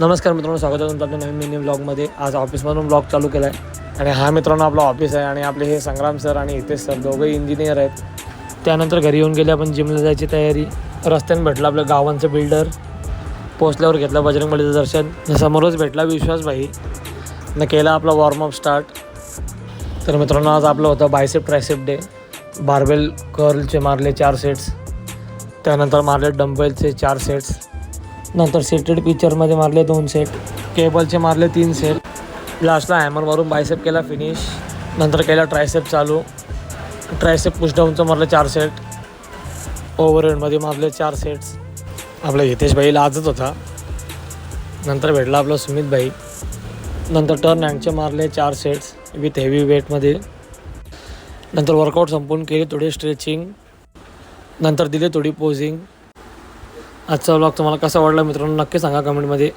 नमस्कार मित्रांनो, स्वागत आहे तुमचं आपल्या नवीन मिनी ब्लॉगमध्ये। आज ऑफिसमधून ब्लॉग चालू केला आहे आणि हा मित्रांनो आपला ऑफिस आहे आणि आपले हे संग्राम सर आणि हितेश सर दोघंही इंजिनियर आहेत। त्यानंतर घरी येऊन गेले आपण जिमला जायची तयारी। रस्त्याने भेटला आपलं गावांचं बिल्डर। पोचल्यावर घेतलं बजरंगबलीचं दर्शन। समोरच भेटला विश्वास भाई न केला आपला वॉर्मअप स्टार्ट। तर मित्रांनो आज आपलं होतं बायसेप ट्रायसेप डे। बार्बेल कर्लचे मारले 4 सेट्स, त्यानंतर मारले डंबेलचे 4 सेट्स, नंतर सेटेड पिक्चरमध्ये मारले 2 सेट, केबलचे मारले 3 सेट, लास्टला हॅमर मारून बायसेप केला फिनिश। नंतर केला ट्रायसेप चालू। ट्रायसेप पुशडाऊनचं मारलं 4 सेट, ओव्हरहेडमध्ये मारले 4 सेट्स। आपला हितेश भाई लाजत होता। नंतर भेटला आपला सुमित भाई। नंतर टर्न हँडचे मारले 4 सेट्स विथ हेवी वेटमध्ये। नंतर वर्कआउट संपून केली थोडी स्ट्रेचिंग, नंतर दिली थोडी पोजिंग। आजचा व्लॉग तुम्हाला कसा वाटला मित्रांनो नक्की सांगा कमेंटमध्ये।